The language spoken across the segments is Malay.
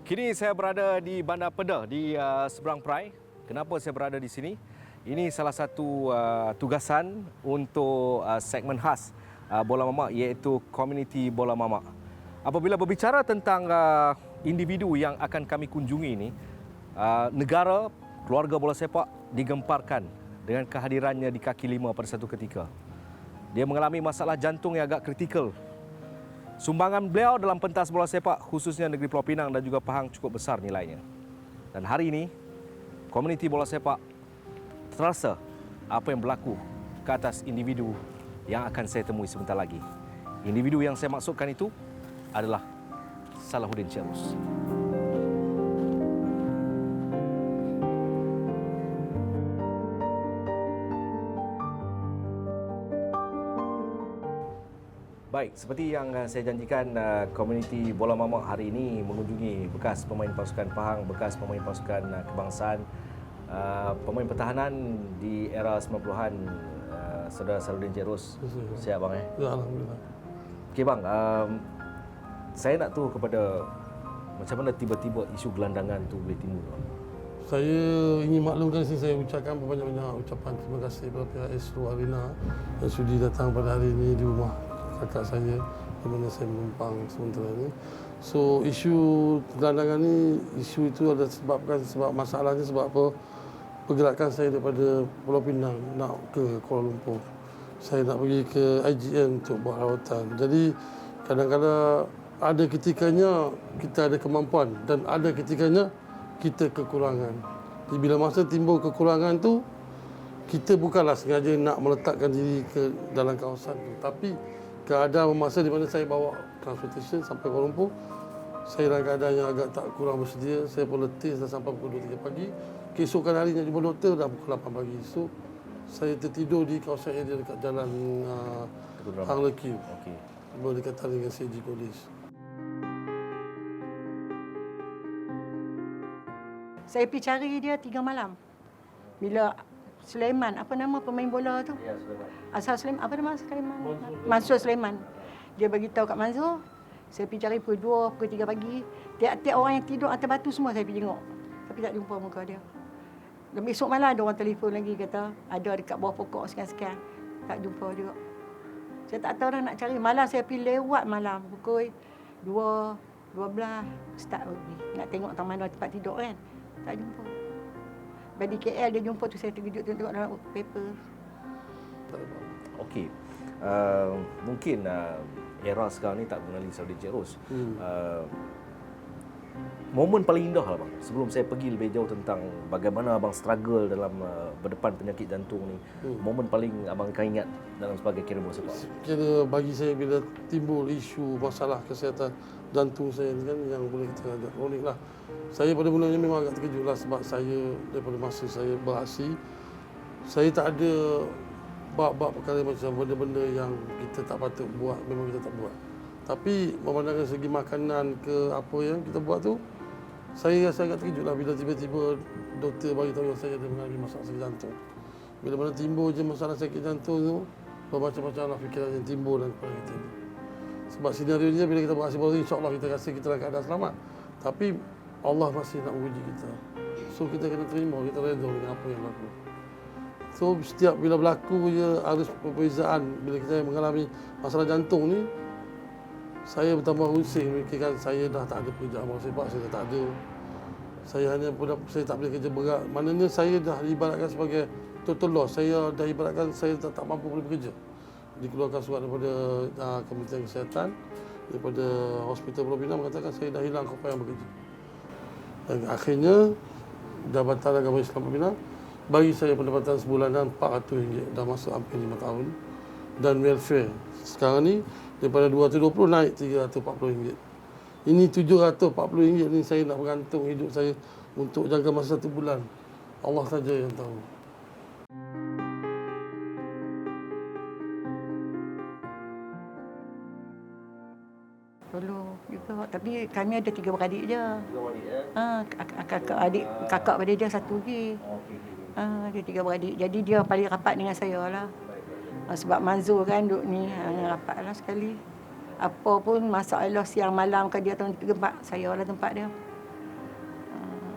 Kini saya berada di Bandar Pedah di seberang Perai. Kenapa saya berada di sini? Ini salah satu tugasan untuk segmen khas Bola Mamak, iaitu Komuniti Bola Mamak. Apabila berbicara tentang individu yang akan kami kunjungi ini, negara, keluarga bola sepak digemparkan dengan kehadirannya di kaki lima pada satu ketika. Dia mengalami masalah jantung yang agak kritikal. Sumbangan beliau dalam pentas bola sepak khususnya negeri Pulau Pinang dan juga Pahang cukup besar nilainya. Dan hari ini, komuniti bola sepak terasa apa yang berlaku ke atas individu yang akan saya temui sebentar lagi. Individu yang saya maksudkan itu adalah Salahuddin Chairus. Baik, seperti yang saya janjikan, komuniti Bola Mamak hari ini mengunjungi bekas pemain pasukan Pahang, bekas pemain pasukan kebangsaan, pemain pertahanan di era 90-an, Saudara Salahuddin Chairus. Siap bang? Ya, alhamdulillah. Okey bang, saya nak tahu kepada macam mana tiba-tiba isu gelandangan itu boleh timbul. Saya ingin maklumkan sini, saya ucapkan banyak-banyak ucapan terima kasih kepada pihak Astro Arena yang sudi datang pada hari ini di rumah kakak saya di mana saya menumpang sementara ini. So isu gelandangan ni, isu itu ada sebab masalahnya sebab apa? Pergerakan saya daripada Pulau Pinang nak ke Kuala Lumpur. Saya nak pergi ke IGN untuk buat rawatan. Jadi kadang-kadang ada ketikanya kita ada kemampuan dan ada ketikanya kita kekurangan. Jadi bila masa timbul kekurangan tu, kita bukanlah sengaja nak meletakkan diri ke dalam kawasan tu, tapi keadaan masa di mana saya bawa transportation sampai Kuala Lumpur, saya dalam keadaan yang agak tak kurang bersedia. Saya pun letih dah sampai pukul 2-3 pagi. Keesokan harinya jumpa doktor dah pukul 8 pagi. So, saya tertidur di kawasan area dekat jalan Hang Lekiu. Okey. Berdekatan dengan CG Polis. Saya pergi cari dia 3 malam. Bila Sulaiman, apa nama pemain bola tu? Ya, Sulaiman. Asal Sulaiman, apa nama Sulaiman? Mansur Sulaiman. Dia bagi tahu kat Mansur, saya pergi cari pukul 2, pukul 3 pagi. Tiap-tiap orang yang tidur atas batu semua saya pergi tengok. Tapi tak jumpa muka dia. Dan besok malam ada orang telefon lagi kata ada dekat bawah pokok sekian-sekian. Tak jumpa juga. Saya tak tahu dah nak cari. Malam saya pergi lewat malam pukul 2, 12 start pergi. Nak tengok tak mana tempat tidur kan. Tak jumpa. Di KL dia jumpa tu, saya terkejut tengok dalam paper. Okey. Mungkin era sekarang ni tak mengenali Salahuddin Chairus. Momen paling indah lah bang, sebelum saya pergi lebih jauh tentang bagaimana abang struggle dalam berdepan penyakit jantung ni. Momen paling abang akan ingat dalam sebagai kira bola sepak. Kira bagi saya bila timbul isu masalah kesihatan jantung saya ni kan, yang boleh kita agak kronik lah. Saya pada mulanya memang agak terkejut lah sebab saya daripada masa saya beraksi, saya tak ada bab-bab perkara macam benda-benda yang kita tak patut buat, memang kita tak buat. Tapi memandangkan segi makanan ke apa yang kita buat tu, saya rasa agak terkejut lah bila tiba-tiba doktor bagi tahu yang saya ada mengalami masalah sakit jantung. Bila mana timbul je masalah sakit jantung tu, bermacam-macam lah fikiran yang timbul dalam kepala kita ni. Sebab senario dia bila kita beraksi baru, insyaAllah kita rasa kita dalam keadaan selamat. Tapi Allah masih nak menguji kita. So kita kena terima, kita reda dengan apa yang berlaku. So setiap bila berlaku je harus perbezaan bila kita mengalami masalah jantung ni, saya bertambah rusing memikirkan saya dah tak ada pekerjaan bola sepak, saya dah tak ada. Saya hanya saya tak boleh kerja berat. Maknanya saya dah ibaratkan sebagai total loss. Saya dah ibaratkan saya tak mampu boleh bekerja. Dikeluarkan surat daripada Kementerian Kesihatan, daripada Hospital Pulau Pinang mengatakan saya dah hilang kepayaan bekerja. Dan akhirnya Jabatan Agama Islam Pulau Pinang bagi saya pendapatan sebulanan RM400, dah masuk hampir 5 tahun. Dan welfare sekarang ni daripada RM220 naik RM340. Ini RM740 ni saya nak bergantung hidup saya untuk jangka masa 1 bulan. Allah saja yang tahu. Tolong juga. Tapi kami ada 3 beradik je. 3 beradik Kakak pada dia 1 lagi. Dia 3 beradik. Jadi dia paling rapat dengan saya lah. Sebab Manzur kan duduk ni, rapat lah sekali. Apa pun masalah siang malam ke dia tempat, saya lah tempat dia.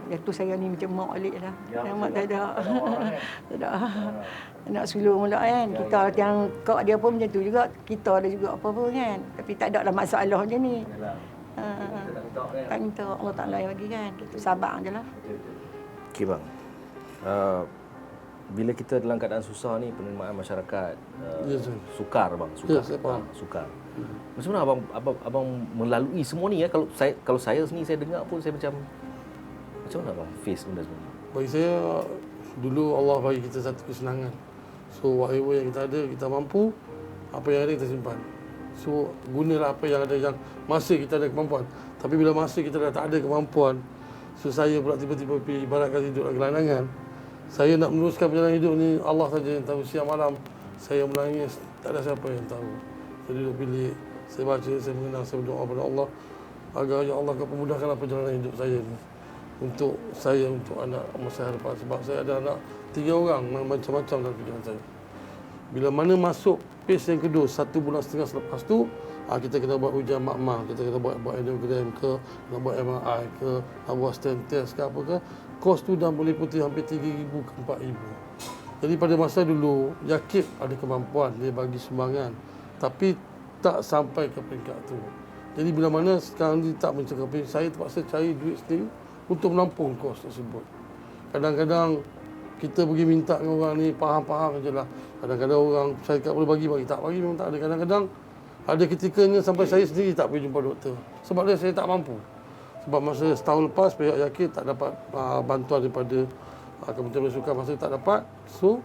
Jatuh saya ni macam mak balik lah. Ya, Yang mak tak ada. Tak ada. Ah. Nak sulung pula kan. Ya, Kita yang kak dia pun macam tu juga. Kita ada juga apa-apa kan. Tapi tak ada lah masalah macam ni. Yalah. Ha, Kita tak minta kan. tak minta Allah Ta'ala yang bagi kan. Kita sabar je lah. Okey bang. Bila kita dalam keadaan susah ni, penerimaan masyarakat Ya, saya. sukar bang, Ya, saya faham. Sukar. Macam mana abang melalui semua ni ya? Kalau saya sendiri saya dengar pun saya macam mana abang face benda semua ni? Bagi saya, dulu Allah bagi kita satu kesenangan. So, whatever yang kita ada, kita mampu, apa yang ada kita simpan. So, gunalah apa yang ada yang masa kita ada kemampuan. Tapi bila masa kita dah tak ada kemampuan, so saya pula tiba-tiba pergi ibaratkan hidup dalam gelandangan. Saya nak meneruskan perjalanan hidup ni, Allah saja yang tahu. Siang malam, saya menangis, tak ada siapa yang tahu. Saya duduk bilik, saya baca, saya mengenang, saya berdoa kepada Allah. Agar ya Allah kau pemudahkanlah perjalanan hidup saya ni. Untuk saya, untuk anak masa hadapan. Sebab saya ada anak 3 orang, macam-macam dalam pikiran saya. Bila mana masuk phase yang kedua, 1,5 bulan selepas tu, kita kena buat ujian makmal, kita kena buat angiogram ke, nak buat MRI ke, nak buat stent test ke apa ke. Kos tu dah boleh putih hampir 3,000 ke 4,000. Jadi pada masa dulu, yakin ada kemampuan, dia bagi sumbangan. Tapi tak sampai ke peringkat tu. Jadi bila mana sekarang ni tak mencapai, saya terpaksa cari duit sendiri untuk menampung kos tersebut. Kadang-kadang kita pergi minta dengan orang ni, faham-faham je lah. Kadang-kadang orang syarikat boleh bagi, tak bagi memang tak ada. Kadang-kadang ada ketikanya sampai saya sendiri tak pergi jumpa doktor. Sebab dia saya tak mampu. Sebab masa setahun lepas, pihak yakin tak dapat bantuan daripada Kementerian Sukan, masa tak dapat. So,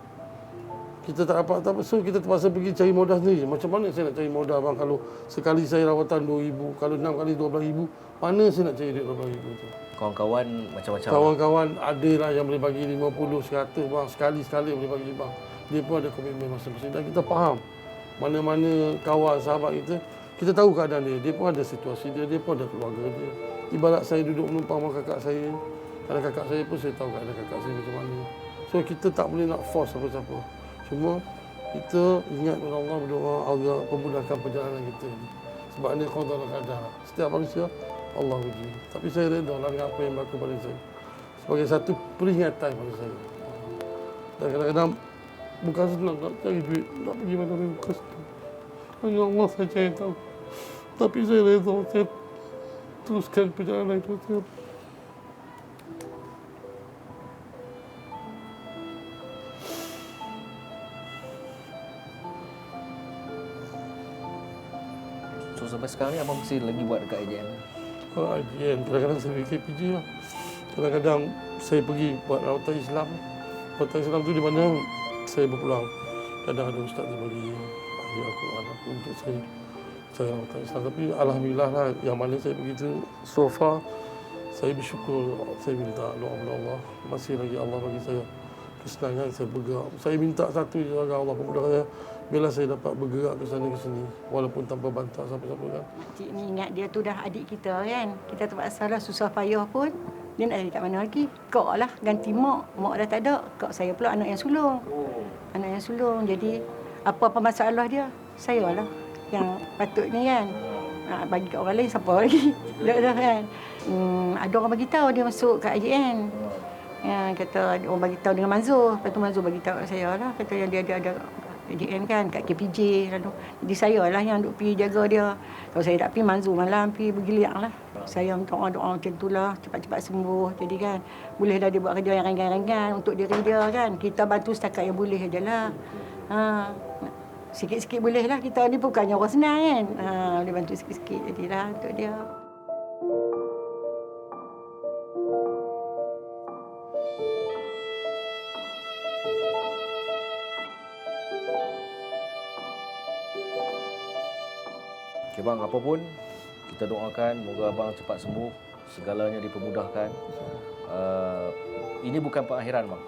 kita tak dapat, so kita terpaksa pergi cari modal sendiri. Macam mana saya nak cari modal bang kalau sekali saya rawatan 2,000, kalau 6 kali 12,000, mana saya nak cari duit 12,000 tu? Kawan-kawan macam-macam. Kawan-kawan ada lah yang boleh bagi 50, 100 bang, sekali-sekali boleh bagi bang. Dia pun ada komitmen masing-masing dan kita faham mana-mana kawan, sahabat kita tahu keadaan dia pun ada situasi dia pun ada keluarga dia. Ibarat saya duduk menumpang sama kakak saya, ada kakak saya pun saya tahu keadaan kakak saya macam mana. So kita tak boleh nak force siapa-siapa. Cuma kita ingat kepada Allah, berdoa Allah pemudahkan perjalanan kita ni. Sebab ni qada dan qadar. Setiap manusia Allah uji. Tapi saya redha lah dengan apa yang berlaku pada saya. Sebagai satu peringatan pada saya. Dan kadang-kadang bukan senang nak cari duit, nak pergi mana-mana, bukan senang. Hanya Allah saja yang tahu. Tapi saya redha, saya teruskan perjalanan itu. So sampai sekarang ni abang masih lagi buat dekat AJM? AJM, kadang-kadang saya pergi KPJ lah. Kadang-kadang saya pergi buat rawatan Islam. Rawatan Islam tu di mana saya berpulang. Kadang ada ustaz dia bagi Al-Quran untuk saya rawatan Islam. Tapi alhamdulillah lah, yang mana saya pergi tu so far, saya bersyukur. Saya minta doa kepada Allah. Masih lagi Allah bagi saya kesenangan, saya bergerak. Saya minta satu je agar Allah pemudah saya. Bila saya dapat bergerak ke sana ke sini, walaupun tanpa bantuan siapa-siapa kan. Cik ni ingat dia tu dah adik kita kan. Kita terpaksa lah susah payah pun. Dia nak cari kat mana lagi? Kak lah ganti mak. Mak dah tak ada. Kak saya pula anak yang sulung. Anak yang sulung. Jadi apa-apa masalah dia, saya lah yang patutnya kan. Bagi kat orang lain siapa lagi? Dah kan. Ada orang bagi tahu dia masuk kat AJN. Ya, kata orang bagi tahu dengan Manzur. Lepas tu Manzur bagi tahu kat saya lah. Kata yang dia ada AJN kan kat KPJ lalu. Jadi saya lah yang duk pergi jaga dia. Kalau saya tak pergi, Manzur malam pergi bergiliang lah. Saya doa-doa macam tu lah, cepat-cepat sembuh. Jadi kan, bolehlah dia buat kerja yang ringan-ringan untuk diri dia kan. Kita bantu setakat yang boleh je lah. Sikit-sikit boleh lah. Kita ni bukannya orang senang kan. Boleh bantu sikit-sikit jadilah untuk dia. Okay bang, apa pun kita doakan moga abang cepat sembuh, segalanya dipermudahkan. Ini bukan perakhiran bang.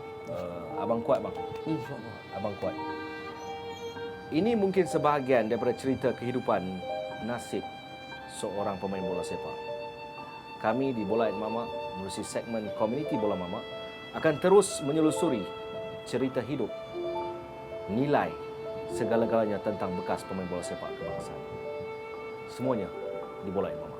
Abang kuat bang. InsyaAllah. Abang kuat. Ini mungkin sebahagian daripada cerita kehidupan nasib seorang pemain bola sepak. Kami di Bola Mama menerusi segmen Komuniti Bola Mama akan terus menyelusuri cerita hidup, nilai segala-galanya tentang bekas pemain bola sepak kebangsaan. Semuanya di Bola Mama.